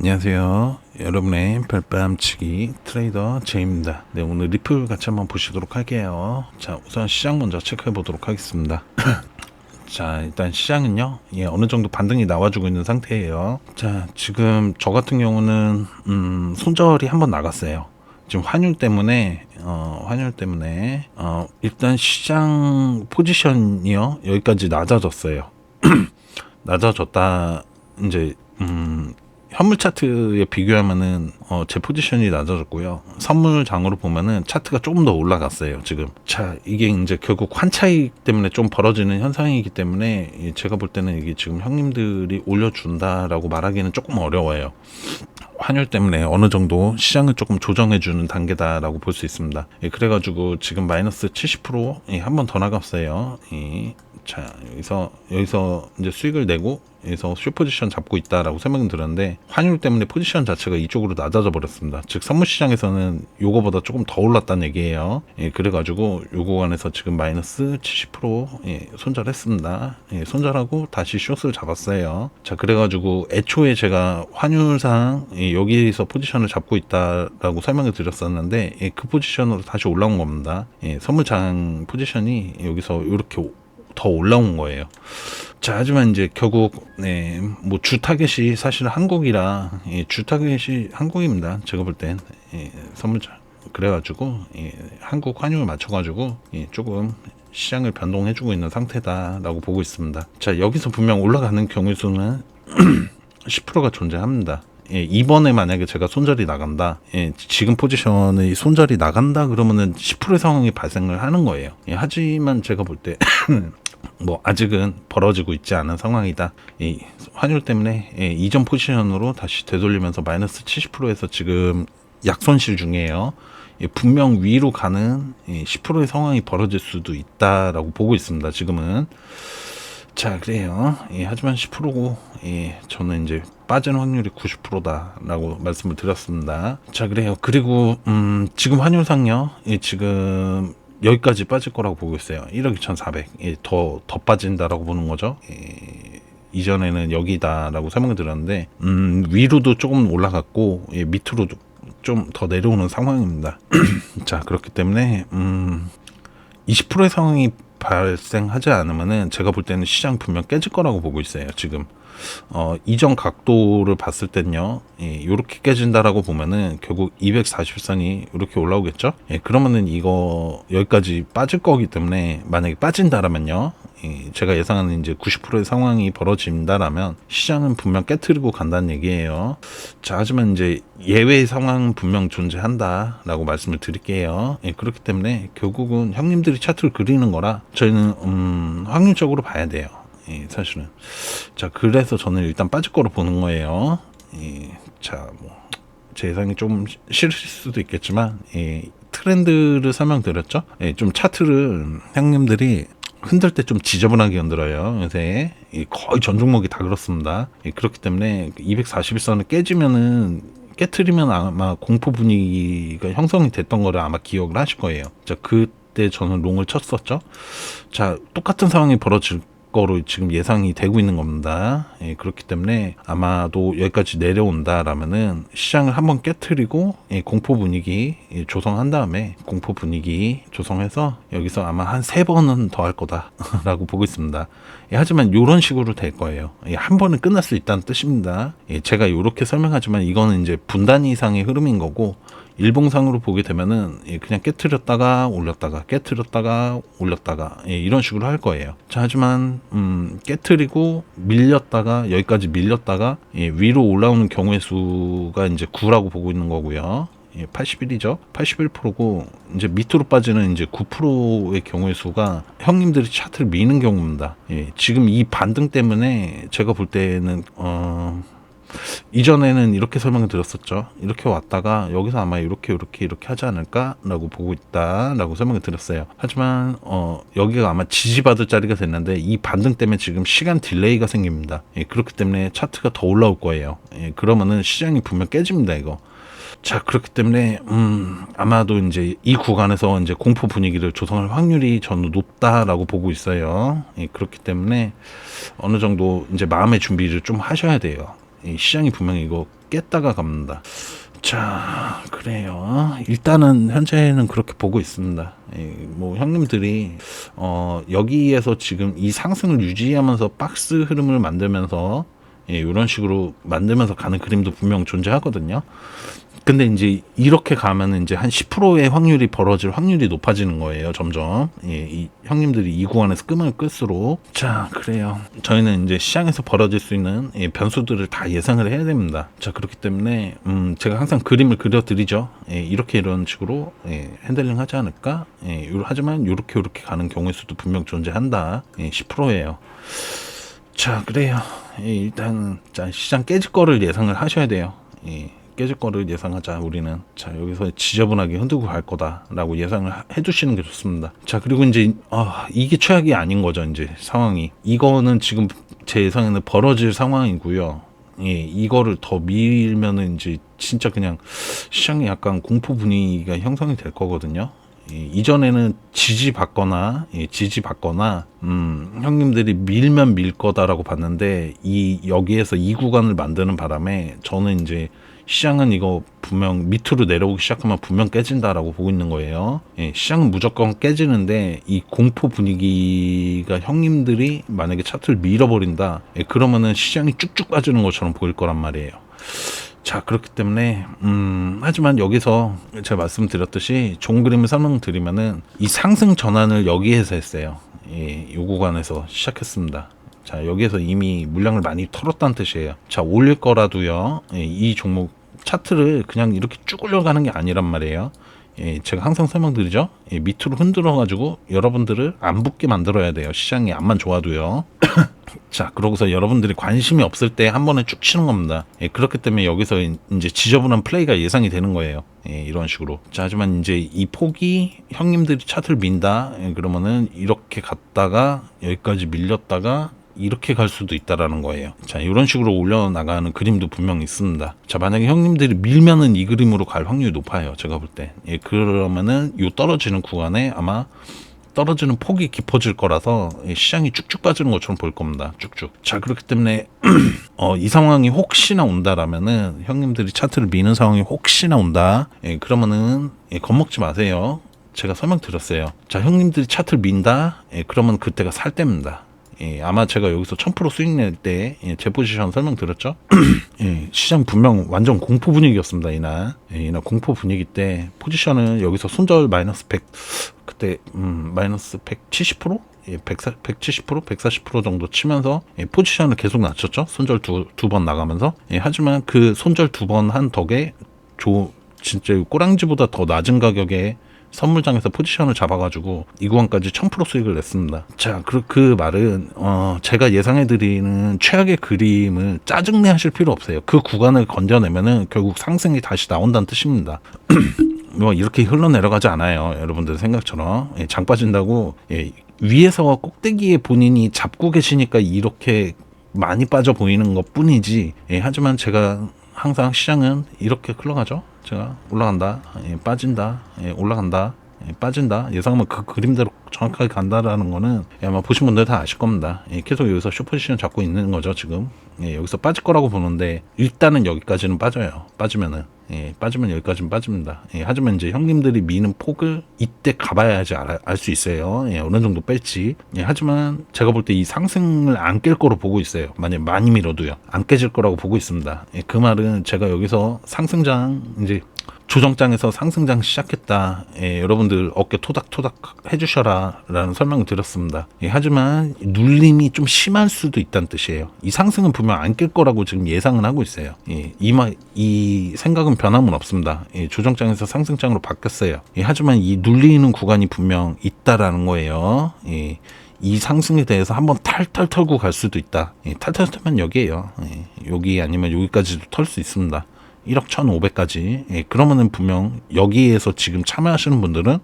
안녕하세요. 여러분의 별밤치기 트레이더 제이입니다. 네, 오늘 리플 같이 한번 보시도록 할게요. 자, 우선 시장 먼저 체크해 보도록 하겠습니다. 자, 일단 시장은요, 어느 정도 반등이 나와주고 있는 상태예요. 자, 지금 저 같은 경우는 손절이 한번 나갔어요. 지금 환율 때문에 일단 시장 포지션이요, 여기까지 낮아졌어요. 낮아졌다. 이제 현물 차트에 비교하면은 제 포지션이 낮아졌고요. 선물장으로 보면은 차트가 조금 더 올라갔어요. 지금 자, 이게 이제 결국 환 차익 때문에 좀 벌어지는 현상이기 때문에 제가 볼 때는 이게 지금 형님들이 올려준다라고 말하기는 조금 어려워요. 환율 때문에 어느 정도 시장을 조금 조정해주는 단계다라고 볼 수 있습니다. 그래가지고 지금 마이너스 70% 한 번 더 나갔어요. 자, 여기서 이제 수익을 내고 여기서 숏 포지션 잡고 있다라고 설명을 드렸는데, 환율 때문에 포지션 자체가 이쪽으로 낮아져 버렸습니다. 즉 선물 시장에서는 요거보다 조금 더 올랐다는 얘기예요. 그래가지고 요 구간에서 지금 마이너스 70% 손절했습니다. 손절하고 다시 숏을 잡았어요. 자, 그래가지고 애초에 제가 환율상 여기에서 포지션을 잡고 있다라고 설명을 드렸었는데, 그 포지션으로 다시 올라온 겁니다. 선물장 포지션이 여기서 이렇게 더 올라온 거예요. 자, 하지만 이제 결국 뭐 주 타겟이 사실 한국이라, 주 타겟이 한국입니다. 제가 볼 땐 선물장 그래가지고 한국 환율을 맞춰가지고 조금 시장을 변동해주고 있는 상태다라고 보고 있습니다. 자, 여기서 분명 올라가는 경우 수는 10%가 존재합니다. 이번에 만약에 제가 손절이 나간다, 지금 포지션의 손절이 나간다 그러면은 10%의 상황이 발생을 하는 거예요. 하지만 제가 볼 때 뭐 아직은 벌어지고 있지 않은 상황이다. 이 환율 때문에 이전 포지션으로 다시 되돌리면서 마이너스 70%에서 지금 약손실 중이에요. 분명 위로 가는 10%의 상황이 벌어질 수도 있다라고 보고 있습니다. 지금은. 자, 그래요. 하지만 10%고 저는 이제 빠지는 확률이 90%다라고 말씀을 드렸습니다. 자, 그래요. 그리고 지금 환율상요, 지금 여기까지 빠질 거라고 보고 있어요. 1억 2,400. 더 빠진다라고 보는 거죠. 이전에는 여기다라고 설명을 드렸는데, 위로도 조금 올라갔고, 밑으로도 좀 더 내려오는 상황입니다. 자, 그렇기 때문에 20%의 상황이 발생하지 않으면은 제가 볼 때는 시장 분명 깨질 거라고 보고 있어요. 지금 이전 각도를 봤을 땐요, 요렇게 깨진다라고 보면은 결국 240선이 이렇게 올라오겠죠. 그러면은 이거 여기까지 빠질 거기 때문에, 만약에 빠진다라면요, 제가 예상하는 이제 90%의 상황이 벌어진다라면 시장은 분명 깨트리고 간다는 얘기예요. 자, 하지만 이제 예외의 상황은 분명 존재한다라고 말씀을 드릴게요. 그렇기 때문에 결국은 형님들이 차트를 그리는 거라 저희는 확률적으로 봐야 돼요. 사실은. 자, 그래서 저는 일단 빠질 거로 보는 거예요. 자, 뭐 제 예상이 좀 싫을 수도 있겠지만, 트렌드를 설명드렸죠. 좀 차트를 형님들이 흔들 때 좀 지저분하게 흔들어요. 요새 거의 전 종목이 다 그렇습니다. 그렇기 때문에 241선을 깨트리면 아마 공포 분위기가 형성이 됐던 거를 아마 기억을 하실 거예요. 자, 그때 저는 롱을 쳤었죠. 자, 똑같은 상황이 벌어질 거로 지금 예상이 되고 있는 겁니다. 그렇기 때문에 아마도 여기까지 내려온다라면은 시장을 한번 깨트리고 공포 분위기 조성한 다음에, 공포 분위기 조성해서 여기서 아마 한 3번은 더 할 거다라고 보고 있습니다. 하지만 이런 식으로 될 거예요. 한 번은 끝날 수 있다는 뜻입니다. 제가 이렇게 설명하지만 이거는 이제 분단 이상의 흐름인 거고, 일봉상으로 보게 되면은 그냥 깨트렸다가 올렸다가 깨트렸다가 올렸다가 이런 식으로 할 거예요. 자, 하지만 깨트리고 밀렸다가 여기까지 밀렸다가 위로 올라오는 경우의 수가 이제 9라고 보고 있는 거고요. 81이죠. 81%고 이제 밑으로 빠지는 이제 9%의 경우의 수가 형님들이 차트를 미는 경우입니다. 지금 이 반등 때문에 제가 볼 때는 이전에는 이렇게 설명을 드렸었죠. 이렇게 왔다가 여기서 아마 이렇게 하지 않을까라고 보고 있다라고 설명을 드렸어요. 하지만 여기가 아마 지지받을 자리가 됐는데, 이 반등 때문에 지금 시간 딜레이가 생깁니다. 그렇기 때문에 차트가 더 올라올 거예요. 그러면은 시장이 분명 깨집니다, 이거. 자, 그렇기 때문에 아마도 이제 이 구간에서 이제 공포 분위기를 조성할 확률이 저는 높다라고 보고 있어요. 그렇기 때문에 어느 정도 이제 마음의 준비를 좀 하셔야 돼요. 시장이 분명히 이거 깼다가 갑니다. 자, 그래요. 일단은 현재는 그렇게 보고 있습니다. 뭐 형님들이 여기에서 지금 이 상승을 유지하면서 박스 흐름을 만들면서 이런 식으로 만들면서 가는 그림도 분명 존재하거든요. 근데 이제 이렇게 가면은 이제 한 10%의 확률이 벌어질 확률이 높아지는 거예요. 점점. 이 형님들이 이 구간에서 끄면 끌수록. 자, 그래요. 저희는 이제 시장에서 벌어질 수 있는 변수들을 다 예상을 해야 됩니다. 자, 그렇기 때문에 제가 항상 그림을 그려드리죠. 이렇게 이런 식으로 핸들링 하지 않을까? 하지만 요렇게 가는 경우의 수도 분명 존재한다. 10%예요. 자, 그래요. 일단 자, 시장 깨질 거를 예상을 하셔야 돼요. 깨질 거를 예상하자. 우리는 자, 여기서 지저분하게 흔들고 갈 거다라고 예상을 해두시는 게 좋습니다. 자, 그리고 이제 이게 최악이 아닌 거죠. 이제 상황이 이거는 지금 제 예상에는 벌어질 상황이고요. 이거를 더 밀면은 이제 진짜 그냥 시장에 약간 공포 분위기가 형성이 될 거거든요. 이전에는 지지받거나 형님들이 밀면 밀 거다라고 봤는데 여기에서 이 구간을 만드는 바람에 저는 이제 시장은 이거 분명 밑으로 내려오기 시작하면 분명 깨진다라고 보고 있는 거예요. 시장은 무조건 깨지는데 이 공포 분위기가 형님들이 만약에 차트를 밀어버린다, 그러면은 시장이 쭉쭉 빠지는 것처럼 보일 거란 말이에요. 자, 그렇기 때문에 하지만 여기서 제가 말씀드렸듯이 좋은 그림을 설명드리면은 이 상승 전환을 여기에서 했어요. 이 구간에서 시작했습니다. 자, 여기에서 이미 물량을 많이 털었다는 뜻이에요. 자, 올릴 거라도요, 이 종목 차트를 그냥 이렇게 쭉 올려가는 게 아니란 말이에요. 제가 항상 설명드리죠. 밑으로 흔들어가지고 여러분들을 안 붙게 만들어야 돼요. 시장이 암만 좋아도요. 자, 그러고서 여러분들이 관심이 없을 때 한 번에 쭉 치는 겁니다. 그렇기 때문에 여기서 이제 지저분한 플레이가 예상이 되는 거예요. 이런 식으로. 자, 하지만 이제 이 폭이 형님들이 차트를 민다. 그러면은 이렇게 갔다가 여기까지 밀렸다가 이렇게 갈 수도 있다라는 거예요. 자, 이런 식으로 올려나가는 그림도 분명히 있습니다. 자, 만약에 형님들이 밀면은 이 그림으로 갈 확률이 높아요. 제가 볼 때. 그러면은 요 떨어지는 구간에 아마 떨어지는 폭이 깊어질 거라서 시장이 쭉쭉 빠지는 것처럼 보일 겁니다. 쭉쭉. 자, 그렇기 때문에 이 상황이 혹시나 온다라면은 형님들이 차트를 미는 상황이 혹시나 온다. 그러면은 겁먹지 마세요. 제가 설명드렸어요. 자, 형님들이 차트를 민다. 그러면 그때가 살 때입니다. 아마 제가 여기서 1000% 수익 낼 때 제 포지션 설명드렸죠. 시장 분명 완전 공포 분위기였습니다. 이날 공포 분위기 때 포지션을 여기서 손절 마이너스 100 그때 마이너스 170%? 170%? 140% 정도 치면서 포지션을 계속 낮췄죠. 손절 두 번 나가면서. 하지만 그 손절 2번 한 덕에 진짜 꼬랑지보다 더 낮은 가격에 선물장에서 포지션을 잡아가지고 이 구간까지 1000% 수익을 냈습니다. 자, 그 말은 제가 예상해드리는 최악의 그림을 짜증내 하실 필요 없어요. 그 구간을 건져내면은 결국 상승이 다시 나온다는 뜻입니다. 뭐 이렇게 흘러내려가지 않아요. 여러분들 생각처럼. 장 빠진다고 위에서 꼭대기에 본인이 잡고 계시니까 이렇게 많이 빠져 보이는 것 뿐이지. 하지만 제가 항상 시장은 이렇게 흘러가죠. 제가 올라간다, 빠진다, 올라간다, 빠진다. 예상하면 그 그림대로 정확하게 간다라는 거는 아마 보신 분들 다 아실 겁니다. 계속 여기서 숏포지션 잡고 있는 거죠. 지금 여기서 빠질 거라고 보는데 일단은 여기까지는 빠져요. 빠지면 여기까지는 빠집니다. 하지만 이제 형님들이 미는 폭을 이때 가봐야지 알 수 있어요. 어느 정도 뺄지. 하지만 제가 볼 때 이 상승을 안 깰 거로 보고 있어요. 만약 많이 밀어도요. 안 깨질 거라고 보고 있습니다. 그 말은 제가 여기서 상승장 이제 조정장에서 상승장 시작했다. 여러분들 어깨 토닥토닥 해주셔라 라는 설명을 드렸습니다. 하지만 눌림이 좀 심할 수도 있다는 뜻이에요. 이 상승은 분명 안 깰 거라고 지금 예상은 하고 있어요. 이 생각은 변함은 없습니다. 조정장에서 상승장으로 바뀌었어요. 하지만 이 눌리는 구간이 분명 있다라는 거예요. 이 상승에 대해서 한번 탈탈 털고 갈 수도 있다. 탈탈 털면 여기에요. 여기 아니면 여기까지도 털 수 있습니다. 1억 1,500까지. 그러면은 분명 여기에서 지금 참여하시는 분들은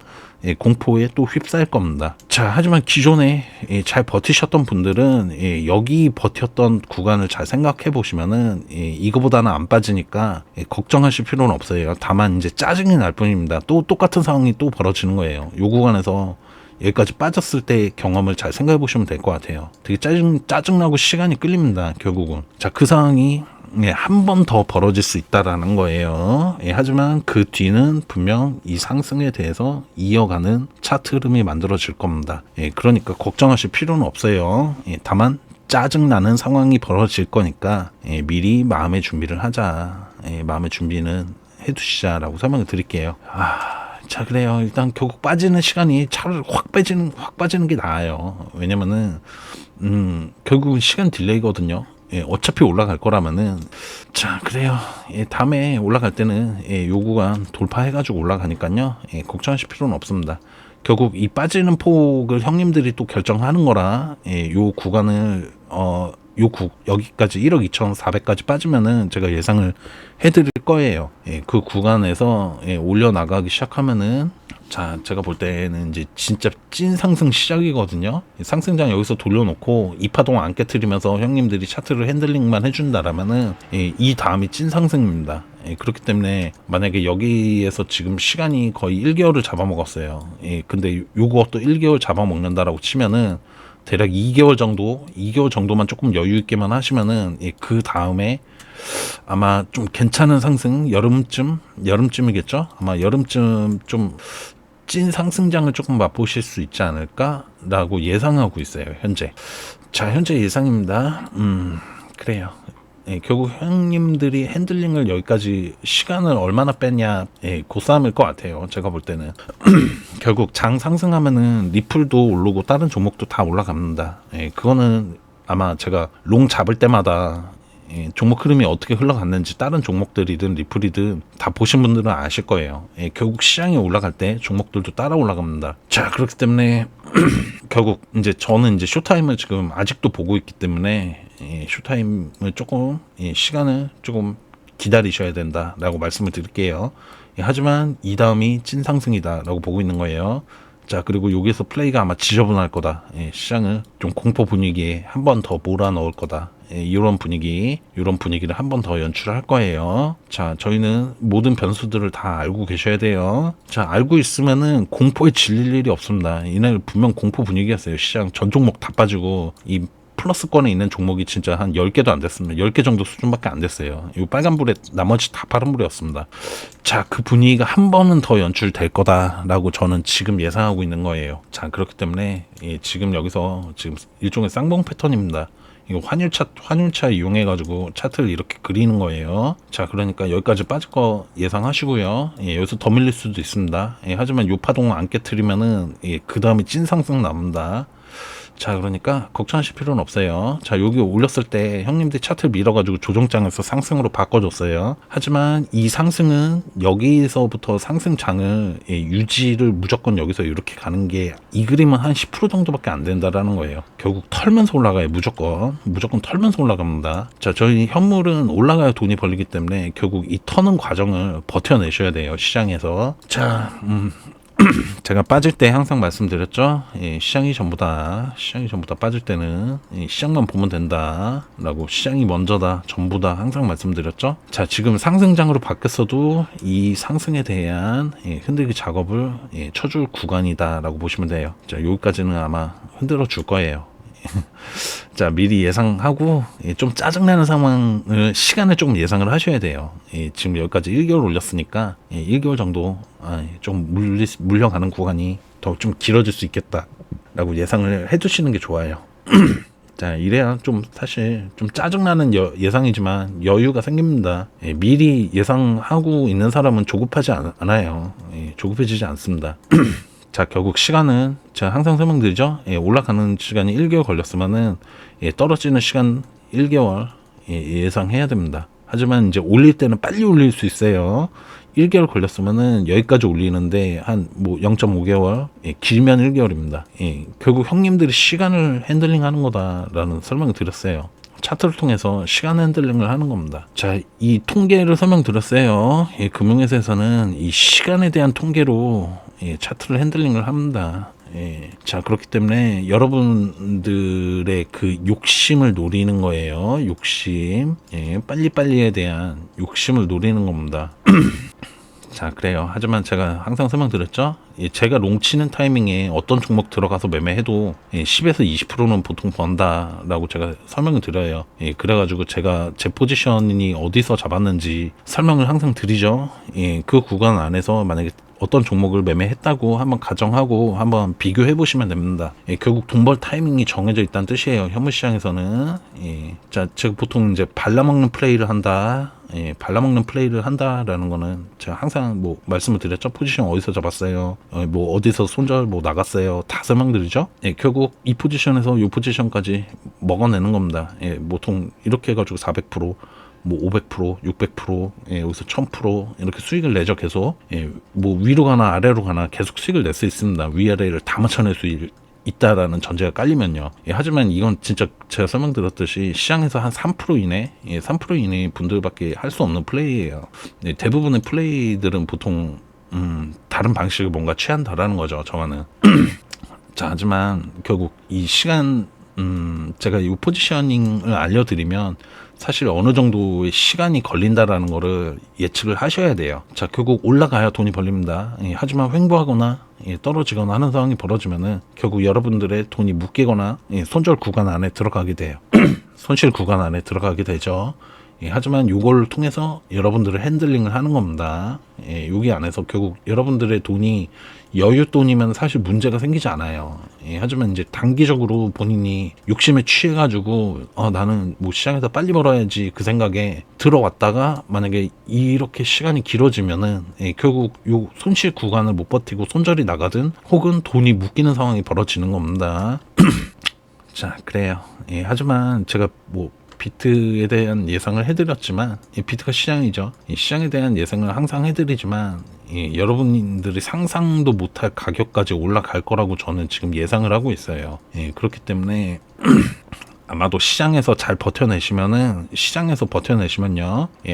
공포에 또 휩싸일 겁니다. 자, 하지만 기존에 잘 버티셨던 분들은 여기 버텼던 구간을 잘 생각해 보시면은 이거보다는 안 빠지니까 걱정하실 필요는 없어요. 다만 이제 짜증이 날 뿐입니다. 또 똑같은 상황이 또 벌어지는 거예요. 요 구간에서 여기까지 빠졌을 때 경험을 잘 생각해 보시면 될 것 같아요. 되게 짜증나고 시간이 끌립니다. 결국은. 자, 그 상황이 한 번 더 벌어질 수 있다라는 거예요. 하지만 그 뒤는 분명 이 상승에 대해서 이어가는 차트 흐름이 만들어질 겁니다. 그러니까 걱정하실 필요는 없어요. 다만 짜증나는 상황이 벌어질 거니까 미리 마음의 준비를 하자. 마음의 준비는 해두시자라고 설명을 드릴게요. 자, 그래요. 일단 결국 빠지는 시간이 차라리 확 빠지는 게 나아요. 왜냐면은 결국은 시간 딜레이거든요. 어차피 올라갈 거라면은. 자, 그래요. 다음에 올라갈 때는 요 구간 돌파해가지고 올라가니까요. 걱정하실 필요는 없습니다. 결국 이 빠지는 폭을 형님들이 또 결정하는 거라 요 구간을 여기까지 1억 2,400까지 빠지면은 제가 예상을 해드릴 거예요. 그 구간에서 올려나가기 시작하면은, 자, 제가 볼 때는 이제 진짜 찐 상승 시작이거든요. 상승장 여기서 돌려놓고 이 파동 안 깨트리면서 형님들이 차트를 핸들링만 해준다라면은 이 다음이 찐 상승입니다. 그렇기 때문에 만약에 여기에서 지금 시간이 거의 1개월을 잡아먹었어요. 근데 요것도 1개월 잡아먹는다라고 치면은 대략 2개월 정도만 조금 여유 있게만 하시면은 그 다음에 아마 좀 괜찮은 상승, 여름쯤이겠죠? 아마 여름쯤 좀 찐 상승장을 조금 맛보실 수 있지 않을까라고 예상하고 있어요, 현재. 자, 현재 예상입니다. 그래요. 결국 형님들이 핸들링을 여기까지 시간을 얼마나 뺐냐, 그 싸움일 것 같아요. 제가 볼 때는. 결국 장 상승하면은 리플도 오르고 다른 종목도 다 올라갑니다. 그거는 아마 제가 롱 잡을 때마다 종목 흐름이 어떻게 흘러갔는지 다른 종목들이든 리플이든 다 보신 분들은 아실 거예요. 결국 시장이 올라갈 때 종목들도 따라 올라갑니다. 자, 그렇기 때문에 결국 이제 저는 이제 쇼타임을 지금 아직도 보고 있기 때문에 쇼타임을 조금 시간을 조금 기다리셔야 된다라고 말씀을 드릴게요. 하지만 이 다음이 찐 상승이다라고 보고 있는 거예요. 자, 그리고 여기서 플레이가 아마 지저분할 거다. 시장을 좀 공포 분위기에 한 번 더 몰아넣을 거다. 이런 분위기를 한 번 더 연출할 거예요. 자, 저희는 모든 변수들을 다 알고 계셔야 돼요. 자, 알고 있으면은 공포에 질릴 일이 없습니다. 이날 분명 공포 분위기였어요. 시장 전 종목 다 빠지고 이 플러스권에 있는 종목이 진짜 한 10개도 안 됐습니다. 10개 정도 수준밖에 안 됐어요. 이 빨간불에 나머지 다 파란불이었습니다. 자, 그 분위기가 한 번은 더 연출될 거다라고 저는 지금 예상하고 있는 거예요. 자, 그렇기 때문에 지금 여기서 지금 일종의 쌍봉 패턴입니다. 이거 환율차 이용해가지고 차트를 이렇게 그리는 거예요. 자, 그러니까 여기까지 빠질 거 예상하시고요. 여기서 더 밀릴 수도 있습니다. 하지만 요 파동 안 깨트리면은 그 다음에 찐 상승 납니다. 자, 그러니까 걱정하실 필요는 없어요. 자, 여기 올렸을 때 형님들이 차트를 밀어가지고 조정장에서 상승으로 바꿔줬어요. 하지만 이 상승은 여기서부터 상승장을 유지를 무조건 여기서 이렇게 가는 게 이 그림은 한 10% 정도밖에 안 된다라는 거예요. 결국 털면서 올라가요. 무조건 털면서 올라갑니다. 자, 저희 현물은 올라가야 돈이 벌리기 때문에 결국 이 터는 과정을 버텨내셔야 돼요, 시장에서. 자, 제가 빠질 때 항상 말씀드렸죠. 시장이 전부다 빠질 때는 시장만 보면 된다 라고, 시장이 먼저다, 전부다 항상 말씀드렸죠. 자, 지금 상승장으로 바뀌었어도 이 상승에 대한 흔들기 작업을 쳐줄 구간이다 라고 보시면 돼요. 자, 여기까지는 아마 흔들어 줄 거예요. 자, 미리 예상하고 좀 짜증나는 상황을, 시간을 조금 예상을 하셔야 돼요. 지금 여기까지 1개월 올렸으니까 1개월 정도 좀 물려가는 구간이 더 좀 길어질 수 있겠다 라고 예상을 해두시는 게 좋아요. 자, 이래야 좀 사실 좀 짜증나는 예상이지만 여유가 생깁니다. 미리 예상하고 있는 사람은 조급하지 않아요. 조급해지지 않습니다. 자, 결국 시간은 제가 항상 설명드리죠. 올라가는 시간이 1개월 걸렸으면은 떨어지는 시간 1개월 예상해야 됩니다. 하지만 이제 올릴 때는 빨리 올릴 수 있어요. 1개월 걸렸으면은 여기까지 올리는데 한 뭐 0.5개월, 길면 1개월입니다. 결국 형님들이 시간을 핸들링 하는 거다라는 설명을 드렸어요. 차트를 통해서 시간 핸들링을 하는 겁니다. 자, 이 통계를 설명드렸어요. 금융회사에서는 이 시간에 대한 통계로 차트를 핸들링을 합니다. 자, 그렇기 때문에 여러분들의 그 욕심을 노리는 거예요. 욕심. 빨리빨리에 대한 욕심을 노리는 겁니다. 자, 그래요. 하지만 제가 항상 설명드렸죠. 제가 롱 치는 타이밍에 어떤 종목 들어가서 매매해도 10에서 20%는 보통 번다라고 제가 설명을 드려요. 그래가지고 제가 제 포지션이 어디서 잡았는지 설명을 항상 드리죠. 그 구간 안에서 만약에 어떤 종목을 매매했다고 한번 가정하고 한번 비교해 보시면 됩니다. 결국 돈벌 타이밍이 정해져 있다는 뜻이에요. 현물시장에서는. 자, 제가 보통 이제 발라먹는 플레이를 한다. 발라먹는 플레이를 한다라는 거는 제가 항상 뭐 말씀을 드렸죠. 포지션 어디서 잡았어요, 뭐 어디서 손절 뭐 나갔어요, 다 설명드리죠. 결국 이 포지션에서 이 포지션까지 먹어내는 겁니다. 보통 이렇게 해가지고 400%, 뭐 500%, 600%, 여기서 1000% 이렇게 수익을 내죠. 계속. 뭐 위로 가나 아래로 가나 계속 수익을 낼 수 있습니다. 위아래를 다 맞춰낼 수 있다라는 전제가 깔리면요. 하지만 이건 진짜 제가 설명드렸듯이 시장에서 한 3% 이내, 3% 이내 분들밖에 할 수 없는 플레이예요. 대부분의 플레이들은 보통 다른 방식을 뭔가 취한다라는 거죠. 저와는. 자, 하지만 결국 이 시간, 제가 이 포지셔닝을 알려드리면 사실 어느 정도의 시간이 걸린다라는 거를 예측을 하셔야 돼요. 자, 결국 올라가야 돈이 벌립니다. 하지만 횡보하거나 떨어지거나 하는 상황이 벌어지면은 결국 여러분들의 돈이 묶이거나 손절 구간 안에 들어가게 돼요. 손실 구간 안에 들어가게 되죠. 하지만 이걸 통해서 여러분들을 핸들링을 하는 겁니다. 여기 안에서 결국 여러분들의 돈이 여윳돈이면 사실 문제가 생기지 않아요. 하지만 이제 단기적으로 본인이 욕심에 취해가지고 나는 뭐 시장에서 빨리 벌어야지 그 생각에 들어왔다가 만약에 이렇게 시간이 길어지면은 결국 요 손실 구간을 못 버티고 손절이 나가든 혹은 돈이 묶이는 상황이 벌어지는 겁니다. 자, 그래요. 하지만 제가 뭐 비트에 대한 예상을 해드렸지만 비트가 시장이죠. 시장에 대한 예상을 항상 해드리지만 여러분들이 상상도 못할 가격까지 올라갈 거라고 저는 지금 예상을 하고 있어요. 그렇기 때문에 아마도 시장에서 버텨내시면요,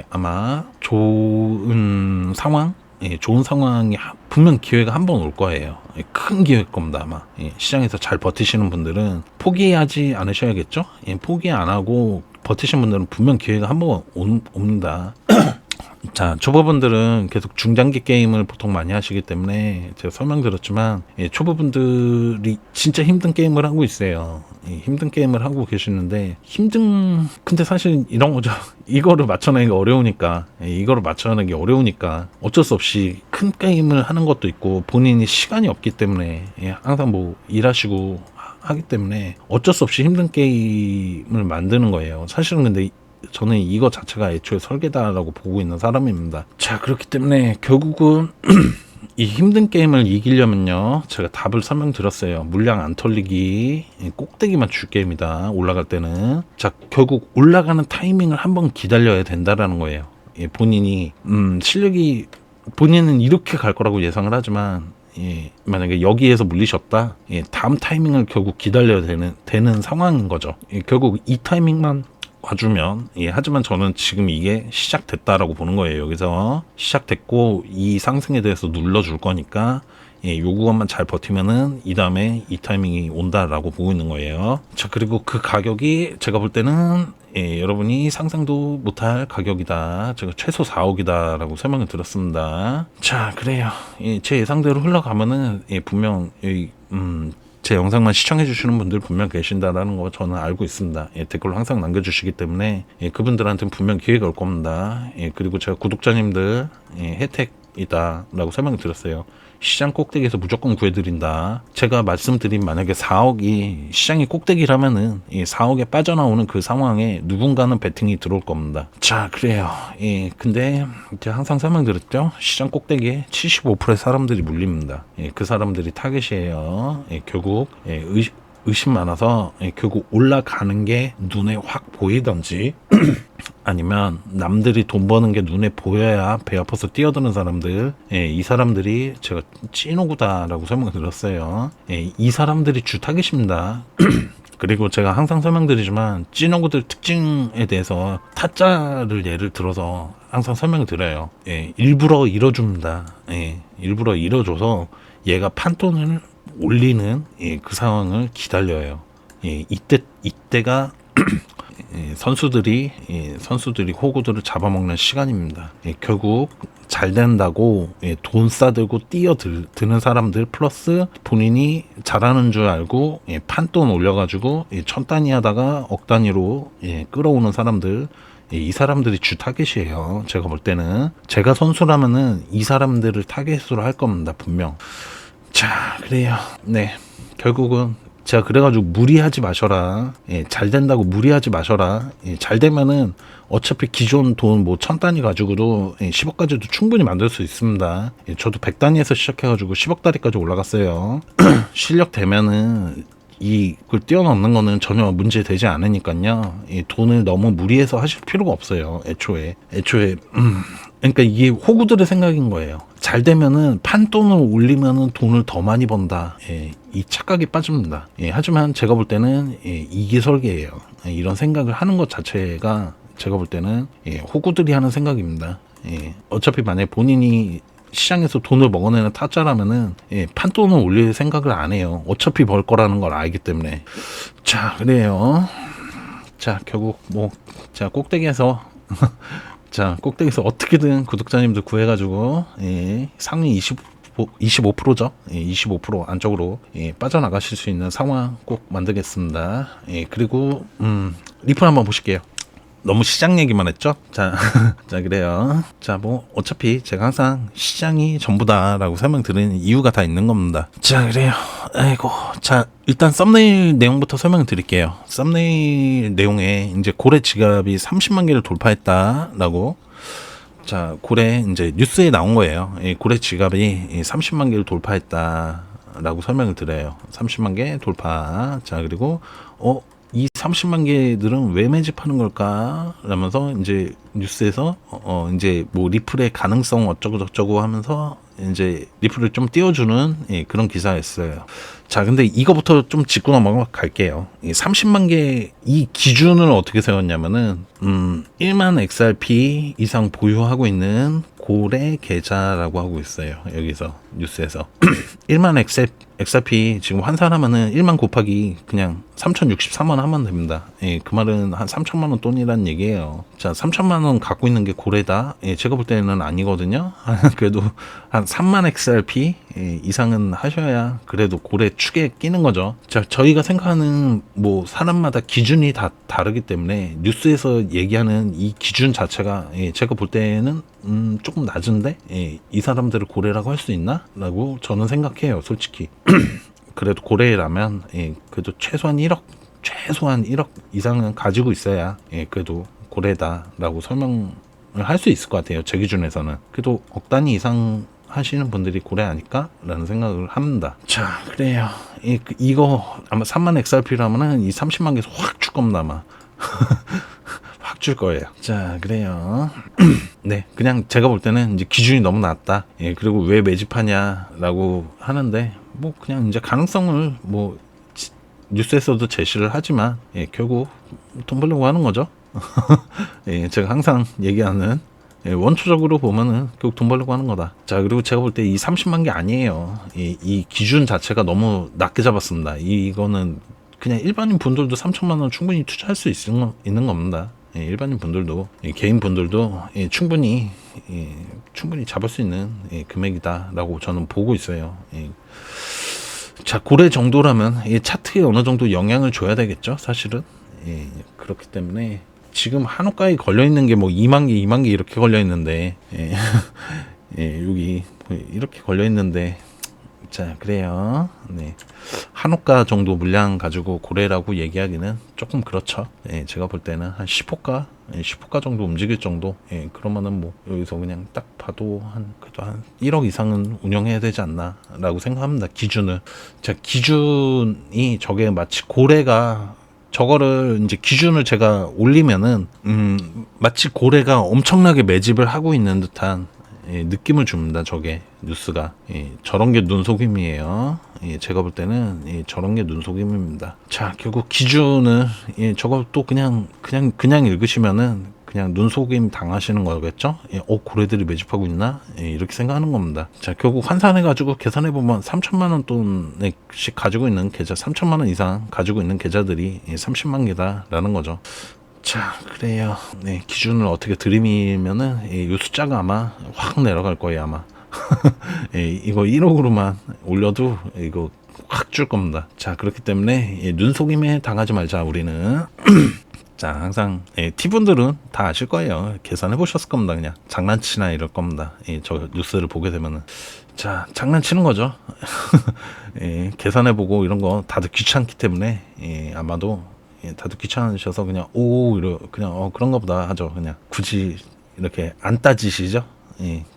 아마 좋은 상황, 좋은 상황이 분명 기회가 한 번 올 거예요. 큰 기회일 겁니다. 아마 시장에서 잘 버티시는 분들은 포기하지 않으셔야겠죠. 포기 안 하고 버티신 분들은 분명 기회가 한 번 옵니다. 자, 초보분들은 계속 중장기 게임을 보통 많이 하시기 때문에 제가 설명드렸지만 초보분들이 진짜 힘든 게임을 하고 있어요. 힘든 게임을 하고 계시는데 근데 사실 이런 거죠. 이거를 맞춰내기 어려우니까 어쩔 수 없이 큰 게임을 하는 것도 있고 본인이 시간이 없기 때문에 항상 뭐 일하시고 하기 때문에 어쩔 수 없이 힘든 게임을 만드는 거예요. 사실은 근데 저는 이거 자체가 애초에 설계다라고 보고 있는 사람입니다. 자, 그렇기 때문에 결국은 이 힘든 게임을 이기려면요, 제가 답을 설명드렸어요. 물량 안 털리기, 꼭대기만 줄 게임이다. 올라갈 때는. 자, 결국 올라가는 타이밍을 한번 기다려야 된다라는 거예요. 본인이 실력이 본인은 이렇게 갈 거라고 예상을 하지만 만약에 여기에서 물리셨다, 다음 타이밍을 결국 기다려야 되는 상황인 거죠. 결국 이 타이밍만 와주면, 하지만 저는 지금 이게 시작됐다라고 보는 거예요. 여기서 시작됐고 이 상승에 대해서 눌러줄 거니까 요 구간만 잘 버티면은 이 다음에 이 타이밍이 온다라고 보고 있는 거예요. 자, 그리고 그 가격이 제가 볼 때는 여러분이 상상도 못할 가격이다. 제가 최소 4억이다 라고 설명을 드렸습니다. 자, 그래요. 제 예상대로 흘러가면은 분명 제 영상만 시청해 주시는 분들 분명 계신다라는 거 저는 알고 있습니다. 댓글로 항상 남겨주시기 때문에 그분들한테는 분명 기회가 올 겁니다. 그리고 제가 구독자님들 혜택이다 라고 설명을 드렸어요. 시장 꼭대기에서 무조건 구해드린다. 제가 말씀드린 만약에 4억이 시장이 꼭대기라면은 4억에 빠져나오는 그 상황에 누군가는 베팅이 들어올 겁니다. 자, 그래요. 근데 제가 항상 설명드렸죠. 시장 꼭대기에 75%의 사람들이 물립니다. 그 사람들이 타겟이에요. 결국 의심 많아서 결국 올라가는 게 눈에 확 보이던지 아니면 남들이 돈 버는 게 눈에 보여야 배 아파서 뛰어드는 사람들, 이 사람들이 제가 찐오구다라고 설명을 드렸어요. 이 사람들이 주 타겟입니다. 그리고 제가 항상 설명드리지만 찐오구들 특징에 대해서 타짜를 예를 들어서 항상 설명을 드려요. 일부러 잃어줍니다. 일부러 잃어줘서 얘가 판돈을 올리는 그 상황을 기다려요. 이때가 선수들이 호구들을 잡아먹는 시간입니다. 결국 잘 된다고 돈 싸들고 뛰어드는 사람들 플러스 본인이 잘하는 줄 알고 판돈 올려가지고 천 단위 하다가 억 단위로 끌어오는 사람들, 이 사람들이 주 타겟이에요. 제가 볼 때는 제가 선수라면은 이 사람들을 타겟으로 할 겁니다, 분명. 자, 그래요. 네, 결국은 제가 그래가지고 무리하지 마셔라. 잘 된다고 무리하지 마셔라. 잘 되면은 어차피 기존 돈 뭐 천 단위 가지고도 10억까지도 충분히 만들 수 있습니다. 저도 100단위에서 시작해가지고 10억 단위까지 올라갔어요. 실력 되면은 이걸 뛰어넘는 거는 전혀 문제 되지 않으니까요. 이 돈을 너무 무리해서 하실 필요가 없어요. 애초에 그러니까 이게 호구들의 생각인 거예요. 잘 되면은 판돈을 올리면은 돈을 더 많이 번다. 이 착각이 빠집니다. 하지만 제가 볼 때는 이게 설계예요. 이런 생각을 하는 것 자체가 제가 볼 때는 호구들이 하는 생각입니다. 어차피 만약에 본인이 시장에서 돈을 먹어내는 타짜라면은 판돈을 올릴 생각을 안 해요. 어차피 벌 거라는 걸 알기 때문에. 자, 그래요. 자, 결국 뭐 제가 꼭대기에서 자, 꼭대기에서 어떻게든 구독자님들 구해가지고 상위 25%죠. 25% 안쪽으로 빠져나가실 수 있는 상황 꼭 만들겠습니다. 그리고 리플 한번 보실게요. 너무 시장 얘기만 했죠? 자, 자, 그래요. 자, 뭐, 어차피 제가 항상 시장이 전부다라고 설명드리는 이유가 다 있는 겁니다. 자, 그래요. 아이고. 자, 일단 썸네일 내용부터 설명을 드릴게요. 썸네일 내용에 이제 고래 지갑이 30만 개를 돌파했다라고. 자, 고래 이제 뉴스에 나온 거예요. 고래 지갑이 30만 개를 돌파했다라고 설명을 드려요. 30만 개 돌파. 자, 그리고, 이 30만 개들은 왜 매집하는 걸까? 라면서 이제 뉴스에서 이제 뭐 리플의 가능성 어쩌고 저쩌고 하면서 이제 리플을 좀 띄워주는 그런 기사였어요. 자, 근데 이거부터 좀 짚고 넘어갈게요. 이 30만 개 이 기준을 어떻게 세웠냐면은 1만 XRP 이상 보유하고 있는 고래 계좌라고 하고 있어요. 여기서 뉴스에서 1만 XRP 지금 환산하면은 1만 곱하기 그냥 3,064만 하면 됩니다. 그 말은 한 3천만 원 돈이란 얘기예요. 자, 3천만 원 갖고 있는 게 고래다. 제가 볼 때는 아니거든요. 그래도 한 3만 XRP 이상은 하셔야 그래도 고래 축에 끼는 거죠. 자, 저희가 생각하는 뭐 사람마다 기준이 다 다르기 때문에 뉴스에서 얘기하는 이 기준 자체가 제가 볼 때는 조금 낮은데 이 사람들을 고래라고 할 수 있나? 라고 저는 생각해요, 솔직히. 그래도 고래라면 그래도 최소한 1억 이상은 가지고 있어야 그래도 고래다라고 설명을 할 수 있을 것 같아요, 제 기준에서는. 그래도 억 단위 이상 하시는 분들이 고래 아닐까? 라는 생각을 합니다. 자, 그래요. 이거 아마 3만 XRP라면은 이 30만 개에서 확 줄 겁니다, 아마. 확 줄 거예요. 자, 그래요. 네, 그냥 제가 볼 때는 이제 기준이 너무 낮다. 그리고 왜 매집하냐라고 하는데, 뭐 그냥 이제 가능성을 뭐 뉴스에서도 제시를 하지만 결국 돈 벌려고 하는 거죠. 제가 항상 얘기하는 원초적으로 보면은 결국 돈 벌려고 하는 거다. 자, 그리고 제가 볼 때 이 30만 개 아니에요. 이 기준 자체가 너무 낮게 잡았습니다. 이거는 그냥 일반인 분들도 3천만 원 충분히 투자할 수 있는 겁니다. 일반인 분들도 개인 분들도 충분히 잡을 수 있는 금액이다라고 저는 보고 있어요. 자, 고래 정도라면 차트에 어느 정도 영향을 줘야 되겠죠, 사실은. 그렇기 때문에 지금 한옥가에 걸려 있는 게 뭐 2만 개 이렇게 걸려 있는데 여기 이렇게 걸려 있는데. 자, 그래요. 네. 한옥가 정도 물량 가지고 고래라고 얘기하기는 조금 그렇죠. 제가 볼 때는 한 10호가 정도 움직일 정도. 그러면은 뭐 여기서 그냥 딱 봐도 그래도 한 1억 이상은 운영해야 되지 않나라고 생각합니다. 기준을. 자, 기준이 저게 마치 고래가 저거를 이제 기준을 제가 올리면은 마치 고래가 엄청나게 매집을 하고 있는 듯한 느낌을 줍니다. 저게 뉴스가 저런 게 눈속임이에요. 제가 볼 때는 저런 게 눈속임입니다. 자, 결국 기준을 저거 또 그냥 읽으시면은 그냥 눈속임 당하시는 거겠죠. 고래들이 매집하고 있나? 이렇게 생각하는 겁니다. 자, 결국 환산해가지고 계산해보면 3천만 원 돈씩 가지고 있는 계좌, 3천만 원 이상 가지고 있는 계좌들이 30만 개다라는 거죠. 자, 그래요. 네, 기준을 어떻게 들이밀면은 이 숫자가 아마 확 내려갈 거예요, 아마. 예, 이거 1억으로만 올려도 이거 확 줄 겁니다. 자, 그렇기 때문에 눈속임에 당하지 말자, 우리는. 자, 항상 T분들은 다 아실 거예요. 계산해 보셨을 겁니다. 그냥 장난치나 이럴 겁니다. 저 뉴스를 보게 되면은. 자, 장난치는 거죠. 계산해 보고 이런 거 다들 귀찮기 때문에 아마도 다들 귀찮으셔서 그냥 그냥 그런가 보다 하죠. 그냥 굳이 이렇게 안 따지시죠.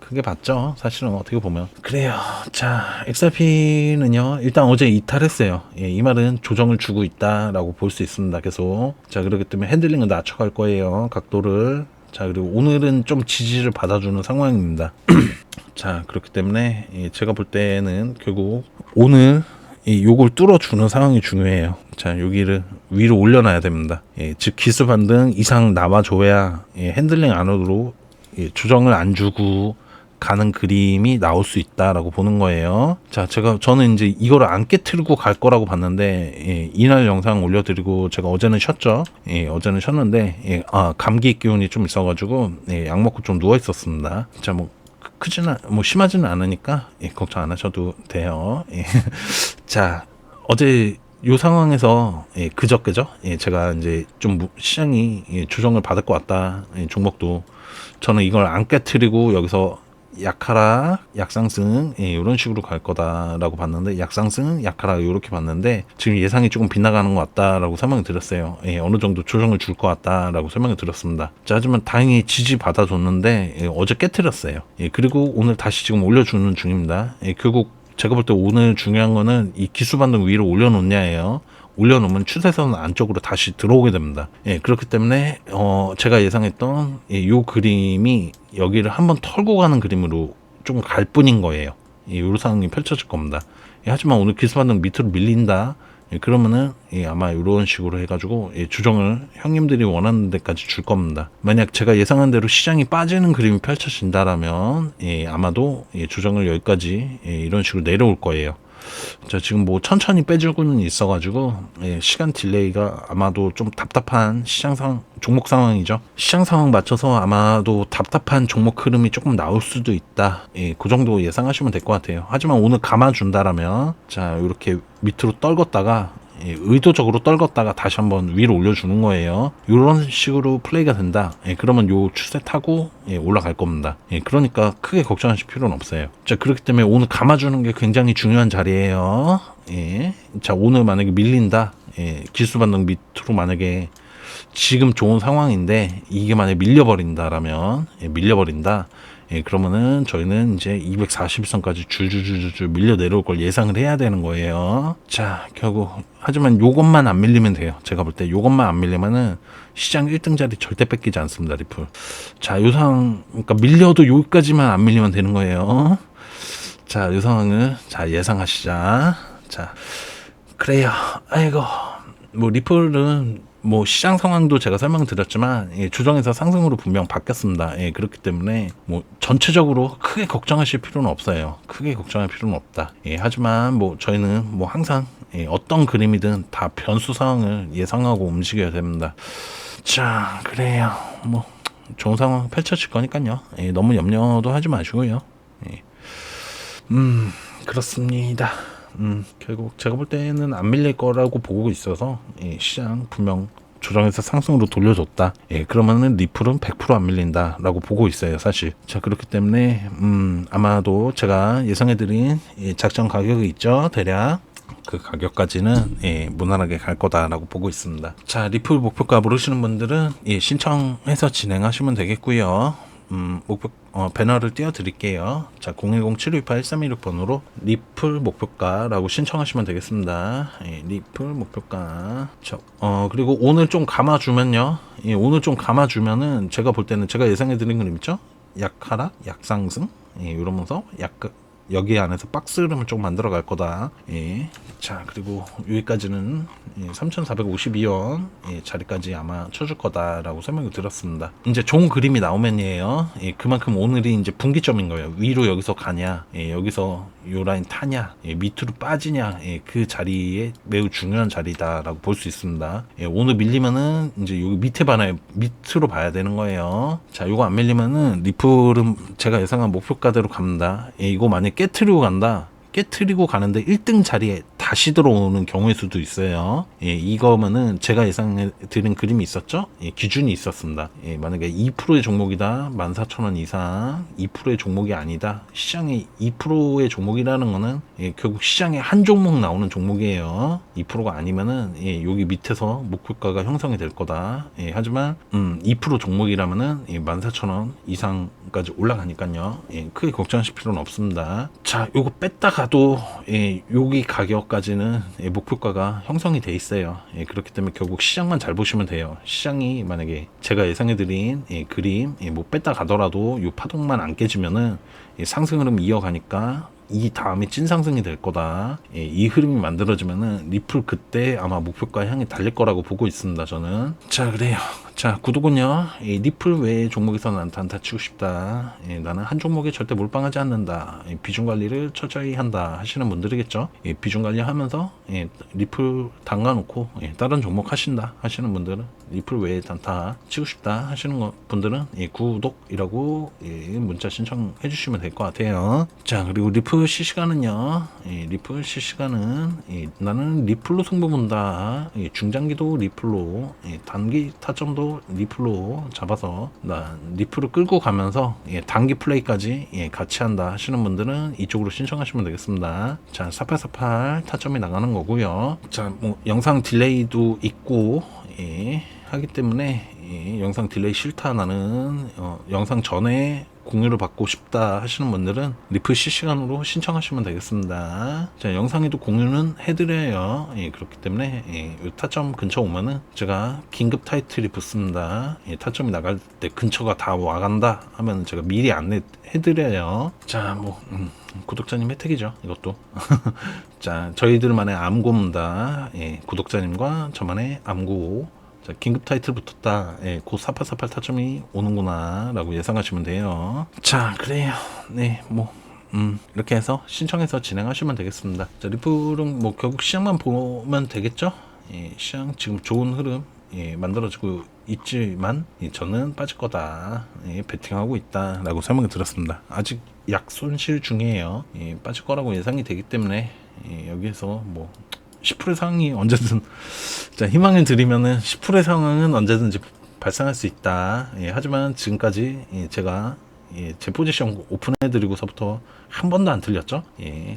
크게 봤죠. 사실은 어떻게 보면. 그래요. 자, XRP는요, 일단 어제 이탈했어요. 이 말은 조정을 주고 있다라고 볼 수 있습니다. 계속. 자, 그렇기 때문에 핸들링을 낮춰갈 거예요. 각도를. 자, 그리고 오늘은 좀 지지를 받아주는 상황입니다. 자, 그렇기 때문에 제가 볼 때는 결국 오늘 요걸 뚫어주는 상황이 중요해요. 자, 여기를 위로 올려놔야 됩니다. 즉 기술 반등 이상 나와줘야 핸들링 안으로 조정을 안 주고 가는 그림이 나올 수 있다라고 보는 거예요. 자, 저는 이제 이거를 안 깨트리고 갈 거라고 봤는데 이날 영상 올려드리고 제가 어제는 쉬었죠. 어제는 쉬었는데 감기 기운이 좀 있어가지고 약 먹고 좀 누워 있었습니다. 자, 심하지는 않으니까 걱정 안 하셔도 돼요. 자, 어제 요 상황에서 그저께죠. 제가 이제 좀 시장이 조정을 받을 것 같다. 종목도 저는 이걸 안 깨트리고 여기서 약하락, 약상승 이런 식으로 갈 거다라고 봤는데, 약상승, 약하락 이렇게 봤는데 지금 예상이 조금 빗나가는 것 같다라고 설명을 드렸어요. 어느 정도 조정을 줄 것 같다라고 설명을 드렸습니다. 자, 하지만 다행히 지지 받아줬는데 어제 깨트렸어요. 그리고 오늘 다시 지금 올려주는 중입니다. 결국 제가 볼 때 오늘 중요한 거는 이 기술 반등 위로 올려놓냐예요. 올려놓으면 추세선 안쪽으로 다시 들어오게 됩니다. 그렇기 때문에 제가 예상했던 요 그림이 여기를 한번 털고 가는 그림으로 좀 갈 뿐인 거예요. 요 상황이 펼쳐질 겁니다. 하지만 오늘 기술 반등 밑으로 밀린다. 그러면은 아마 이런 식으로 해가지고 조정을 형님들이 원하는 데까지 줄 겁니다. 만약 제가 예상한 대로 시장이 빠지는 그림이 펼쳐진다라면 아마도 조정을 여기까지 이런 식으로 내려올 거예요. 자, 지금 뭐 천천히 빼주고는 있어가지고 시간 딜레이가 아마도 좀 답답한 종목 상황이죠. 시장 상황 맞춰서 아마도 답답한 종목 흐름이 조금 나올 수도 있다. 그 정도 예상하시면 될 것 같아요. 하지만 오늘 감아준다라면 자, 이렇게 밑으로 떨궜다가 의도적으로 떨궜다가 다시 한번 위로 올려주는 거예요. 이런 식으로 플레이가 된다. 그러면 요 추세 타고 올라갈 겁니다. 그러니까 크게 걱정하실 필요는 없어요. 자, 그렇기 때문에 오늘 감아주는 게 굉장히 중요한 자리예요. 자, 오늘 만약에 밀린다. 기술 반등 밑으로 만약에 지금 좋은 상황인데 이게 만약에 밀려버린다. 그러면은 저희는 이제 241선까지 줄줄줄줄 밀려 내려올 걸 예상을 해야 되는 거예요. 자, 결국 하지만 요것만 안 밀리면 돼요. 제가 볼 때 요것만 안 밀리면은 시장 1등 자리 절대 뺏기지 않습니다. 리플. 자, 요 상황, 그러니까 밀려도 여기까지만 안 밀리면 되는 거예요. 자, 요 상황을 예상하시자. 자, 그래요. 아이고, 뭐 리플은 뭐 시장 상황도 제가 설명드렸지만 조정에서 상승으로 분명 바뀌었습니다. 그렇기 때문에 뭐 전체적으로 크게 걱정하실 필요는 없어요. 크게 걱정할 필요는 없다. 하지만 뭐 저희는 뭐 항상 어떤 그림이든 다 변수 상황을 예상하고 움직여야 됩니다. 자, 그래요. 뭐 좋은 상황 펼쳐질 거니까요. 너무 염려도 하지 마시고요. 그렇습니다. 결국 제가 볼 때는 안 밀릴 거라고 보고 있어서 시장 분명 조정해서 상승으로 돌려줬다. 그러면은 리플은 100% 안 밀린다라고 보고 있어요, 사실. 자, 그렇기 때문에 아마도 제가 예상해드린 작전 가격이 있죠, 대략. 그 가격까지는 무난하게 갈 거다라고 보고 있습니다. 자, 리플 목표가 모르시는 분들은 신청해서 진행하시면 되겠고요. 배너를 띄워 드릴게요. 자, 010-728-1316번으로 리플 목표가라고 신청하시면 되겠습니다. 리플 목표가. 자, 그리고 오늘 좀 감아주면요. 오늘 좀 감아주면은 제가 볼 때는 제가 예상해 드린 그림 있죠? 약하락, 약상승. 이러면서 여기 안에서 박스 흐름을 좀 만들어 갈 거다. 예. 자, 그리고 여기까지는 3,452원 자리까지 아마 쳐줄 거다라고 설명을 드렸습니다. 이제 좋은 그림이 나오면이에요. 그만큼 오늘이 이제 분기점인 거예요. 위로 여기서 가냐, 여기서 요 라인 타냐, 밑으로 빠지냐, 그 자리에 매우 중요한 자리다라고 볼 수 있습니다. 오늘 밀리면은 이제 여기 밑에 봐놔요. 밑으로 봐야 되는 거예요. 자, 요거 안 밀리면은 리플은 제가 예상한 목표가대로 갑니다. 이거 만약 깨트리고 간다. 깨트리고 가는데 1등 자리에 다시 들어오는 경우일 수도 있어요. 이거면은 제가 예상해 드린 그림이 있었죠? 기준이 있었습니다. 만약에 2%의 종목이다, 14,000원 이상, 2%의 종목이 아니다. 시장의 2%의 종목이라는 거는 결국 시장에 한 종목 나오는 종목이에요. 2%가 아니면은 여기 밑에서 목표가가 형성이 될 거다. 하지만 2% 종목이라면은 14,000원 이상까지 올라가니까요. 크게 걱정하실 필요는 없습니다. 자, 요거 뺐다가 가도 여기 가격까지는 목표가가 형성이 돼 있어요. 그렇기 때문에 결국 시장만 잘 보시면 돼요. 시장이 만약에 제가 예상해드린 그림 뭐 뺐다 가더라도 이 파동만 안 깨지면은 상승 흐름 이어가니까 이 다음에 찐 상승이 될 거다. 이 흐름이 만들어지면은 리플 그때 아마 목표가 향해 달릴 거라고 보고 있습니다. 저는. 자, 그래요. 자, 구독은요. 리플 외의 종목에서 난 단타 치고 싶다. 나는 한 종목에 절대 몰빵하지 않는다. 비중 관리를 철저히 한다 하시는 분들이겠죠. 비중 관리하면서 리플 담가놓고 다른 종목 하신다 하시는 분들은 리플 외에 단타 치고 싶다 하시는 분들은 구독이라고 문자 신청해 주시면 될 것 같아요. 자, 그리고 리플 실시간은요. 리플 실시간은 나는 리플로 승부 본다. 중장기도 리플로, 단기 타점도 리플로 잡아서 나 리플을 끌고 가면서 단기 플레이까지 같이 한다 하시는 분들은 이쪽으로 신청하시면 되겠습니다. 자, 4848 타점이 나가는 거고요. 자, 뭐 영상 딜레이도 있고 하기 때문에 영상 딜레이 싫다, 나는 영상 전에 공유를 받고 싶다 하시는 분들은 리플 실시간으로 신청하시면 되겠습니다. 자, 영상에도 공유는 해드려요. 그렇기 때문에 타점 근처 오면은 제가 긴급 타이틀이 붙습니다. 타점이 나갈 때 근처가 다 와간다 하면 제가 미리 안내해드려요. 자, 뭐 구독자님 혜택이죠, 이것도. 자, 저희들만의 암고입니다. 구독자님과 저만의 암고. 자, 긴급 타이틀 붙었다. 곧 4848 타점이 오는구나 라고 예상하시면 돼요. 자, 그래요. 네, 뭐 이렇게 해서 신청해서 진행하시면 되겠습니다. 자, 리플은 뭐 결국 시장만 보면 되겠죠. 시장 지금 좋은 흐름 만들어지고 있지만 저는 빠질 거다, 베팅하고 있다 라고 설명을 드렸습니다. 아직 약 손실 중이에요. 빠질 거라고 예상이 되기 때문에 여기에서 뭐 10% 상황이 언제든, 자, 희망을 드리면은 10% 상황은 언제든지 발생할 수 있다. 하지만 지금까지 제가 제 포지션 오픈해드리고서부터 한 번도 안 틀렸죠.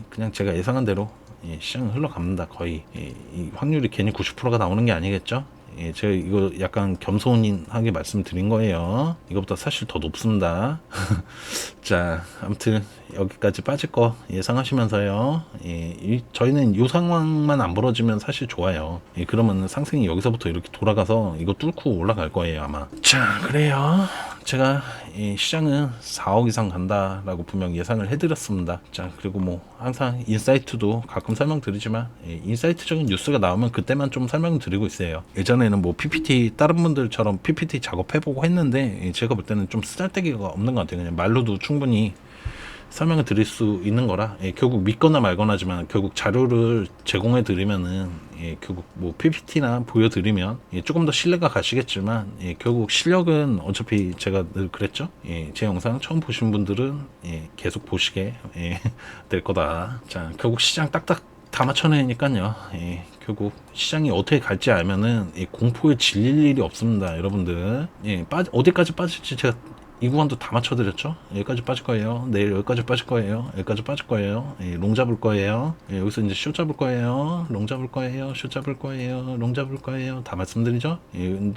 그냥 제가 예상한 대로 시장은 흘러갑니다. 거의 이 확률이 괜히 90%가 나오는 게 아니겠죠. 제가 이거 약간 겸손하게 말씀드린 거예요. 이거보다 사실 더 높습니다. 자, 아무튼 여기까지 빠질 거 예상하시면서요. 저희는 이 상황만 안 벌어지면 사실 좋아요. 그러면 상승이 여기서부터 이렇게 돌아가서 이거 뚫고 올라갈 거예요, 아마. 자, 그래요. 제가 시장은 4억 이상 간다라고 분명 예상을 해드렸습니다. 자, 그리고 뭐 항상 인사이트도 가끔 설명드리지만 인사이트적인 뉴스가 나오면 그때만 좀 설명드리고 있어요. 예전에는 뭐 PPT 다른 분들처럼 PPT 작업해보고 했는데 제가 볼 때는 좀 쓰잘데기가 없는 것 같아요. 그냥 말로도 충분히 설명을 드릴 수 있는 거라 결국 믿거나 말거나지만 결국 자료를 제공해 드리면은 결국 뭐 PPT나 보여드리면 조금 더 신뢰가 가시겠지만 결국 실력은 어차피 제가 늘 그랬죠. 제 영상 처음 보신 분들은 계속 보시게 될 거다. 자, 결국 시장 딱딱 다 맞춰내니까요. 결국 시장이 어떻게 갈지 알면은 공포에 질릴 일이 없습니다, 여러분들. 어디까지 빠질지 제가 이 구간도 다 맞춰드렸죠. 여기까지 빠질 거예요. 내일 여기까지 빠질 거예요. 여기까지 빠질 거예요. 롱 잡을 거예요. 여기서 이제 숏 잡을 거예요. 롱 잡을 거예요. 숏 잡을 거예요. 롱 잡을 거예요. 다 말씀드리죠.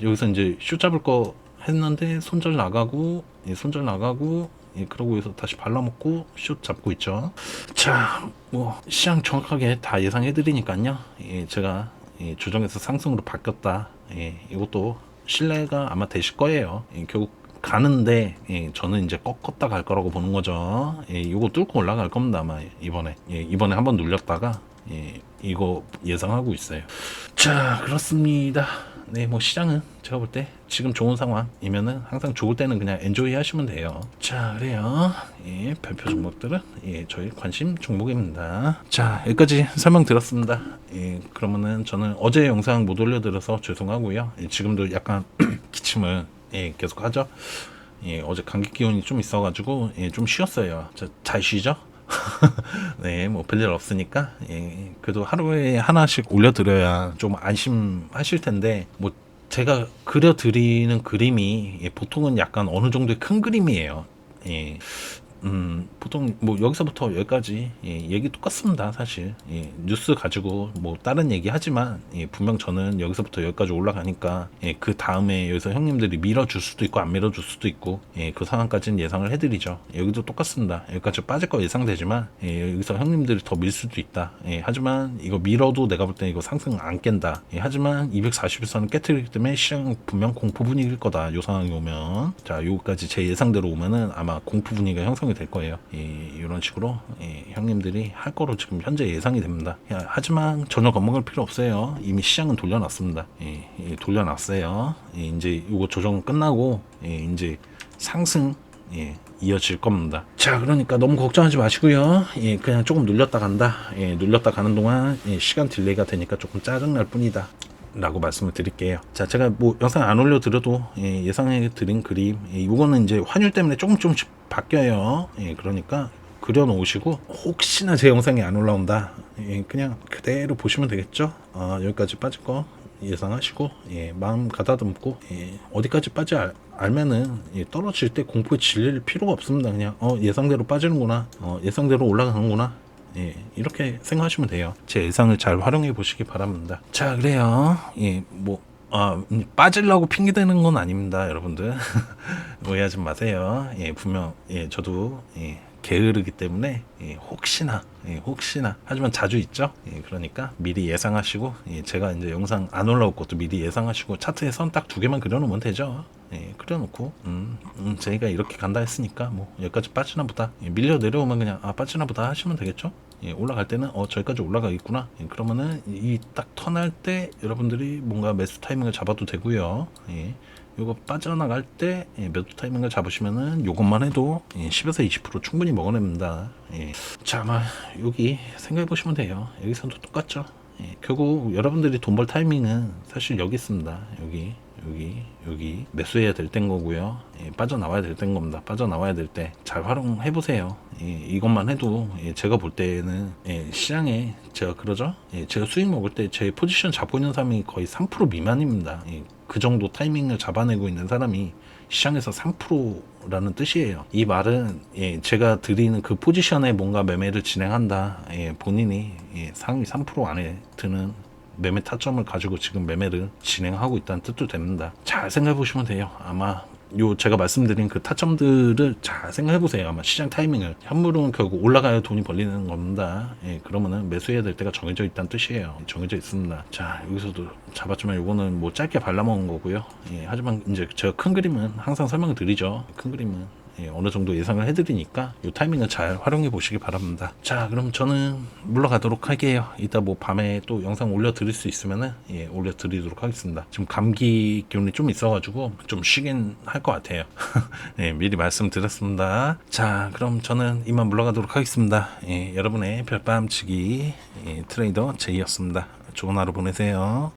여기서 이제 숏 잡을 거 했는데 손절 나가고 그러고 여기서 다시 발라먹고 숏 잡고 있죠. 자, 뭐 시장 정확하게 다 예상해드리니까요. 제가 조정해서 상승으로 바뀌었다. 이것도 신뢰가 아마 되실 거예요. 결국 가는데 저는 이제 꺾었다 갈 거라고 보는 거죠. 이거 뚫고 올라갈 겁니다 아마 이번에. 이번에 한번 눌렸다가 이거 예상하고 있어요. 자, 그렇습니다. 네, 뭐 시장은 제가 볼 때 지금 좋은 상황이면은 항상 좋을 때는 그냥 엔조이 하시면 돼요. 자, 그래요. 발표 종목들은 저희 관심 종목입니다. 자, 여기까지 설명 들었습니다. 그러면은 저는 어제 영상 못 올려드려서 죄송하고요. 지금도 약간 기침을 계속 하죠. 어제 감기 기운이 좀 있어가지고 좀 쉬었어요. 잘 쉬죠? 네, 뭐 별일 없으니까 그래도 하루에 하나씩 올려드려야 좀 안심하실 텐데 뭐 제가 그려드리는 그림이 보통은 약간 어느 정도의 큰 그림이에요. 보통 뭐 여기서부터 여기까지 얘기 똑같습니다 사실. 뉴스 가지고 뭐 다른 얘기 하지만 분명 저는 여기서부터 여기까지 올라가니까 그 다음에 여기서 형님들이 밀어줄 수도 있고 안 밀어줄 수도 있고 그 상황까지는 예상을 해드리죠. 여기도 똑같습니다. 여기까지 빠질 거 예상되지만 여기서 형님들이 더 밀 수도 있다. 하지만 이거 밀어도 내가 볼 때 이거 상승 안 깬다. 하지만 240일선은 깨트리기 때문에 시장 분명 공포 분위기일 거다. 요 상황이 오면. 자, 요까지 제 예상대로 오면은 아마 공포 분위기가 형성이 될 거예요. 이런 식으로 형님들이 할 거로 지금 현재 예상이 됩니다. 하지만 전혀 겁먹을 필요 없어요. 이미 시장은 돌려놨습니다. 돌려놨어요. 이제 이거 조정 끝나고 이제 상승 이어질 겁니다. 자, 그러니까 너무 걱정하지 마시고요. 그냥 조금 눌렸다 간다. 눌렸다 가는 동안 시간 딜레이가 되니까 조금 짜증날 뿐이다 라고 말씀을 드릴게요. 자, 제가 뭐 영상 안 올려드려도 예상해 드린 그림 이거는 이제 환율 때문에 조금씩 바뀌어요. 그러니까 그려놓으시고 혹시나 제 영상이 안 올라온다 그냥 그대로 보시면 되겠죠. 여기까지 빠질 거 예상하시고 마음 가다듬고 어디까지 빠지 알면은 떨어질 때 공포에 질릴 필요가 없습니다. 그냥 예상대로 빠지는구나, 예상대로 올라가는구나, 이렇게 생각하시면 돼요. 제 예상을 잘 활용해 보시기 바랍니다. 자, 그래요. 뭐 빠지려고 핑계대는 건 아닙니다, 여러분들. 오해하지 마세요. 분명 저도 게으르기 때문에 혹시나 하지만 자주 있죠. 그러니까 미리 예상하시고 제가 이제 영상 안 올라올 것도 미리 예상하시고 차트에 선 딱 2개만 그려놓으면 되죠. 그려놓고 저희가 이렇게 간다 했으니까 뭐 여기까지 빠지나 보다, 밀려 내려오면 그냥 빠지나 보다 하시면 되겠죠. 올라갈 때는 저기까지 올라가겠구나. 그러면은 이 딱 턴할 때 여러분들이 뭔가 매수 타이밍을 잡아도 되고요. 요거 빠져나갈 때 매도 타이밍을 잡으시면은 요것만 해도 10에서 20% 충분히 먹어냅니다. 자, 아마 여기 생각해 보시면 돼요. 여기서도 똑같죠. 결국 여러분들이 돈 벌 타이밍은 사실 여기 있습니다. 여기 매수해야 될 때인 거고요. 빠져나와야 될 때인 겁니다. 빠져나와야 될 때 잘 활용해 보세요. 이것만 해도 제가 볼 때는 시장에 제가 그러죠. 제가 수익 먹을 때 제 포지션 잡고 있는 사람이 거의 3% 미만입니다. 그 정도 타이밍을 잡아내고 있는 사람이 시장에서 3%라는 뜻이에요. 이 말은 제가 드리는 그 포지션에 뭔가 매매를 진행한다. 본인이 상위 3% 안에 드는 매매 타점을 가지고 지금 매매를 진행하고 있다는 뜻도 됩니다. 잘 생각해 보시면 돼요. 아마 제가 말씀드린 그 타점들을 잘 생각해 보세요. 아마 시장 타이밍을. 현물은 결국 올라가야 돈이 벌리는 겁니다. 그러면은 매수해야 될 때가 정해져 있다는 뜻이에요. 정해져 있습니다. 자, 여기서도 잡았지만 요거는 뭐 짧게 발라먹은 거고요. 하지만 이제 제가 큰 그림은 항상 설명을 드리죠. 큰 그림은 어느 정도 예상을 해드리니까 이 타이밍을 잘 활용해 보시기 바랍니다. 자, 그럼 저는 물러가도록 할게요. 이따 뭐 밤에 또 영상 올려드릴 수 있으면은 올려드리도록 하겠습니다. 지금 감기 기운이 좀 있어가지고 좀 쉬긴 할 것 같아요. 미리 말씀드렸습니다. 자, 그럼 저는 이만 물러가도록 하겠습니다. 여러분의 별밤치기 트레이더 제이였습니다. 좋은 하루 보내세요.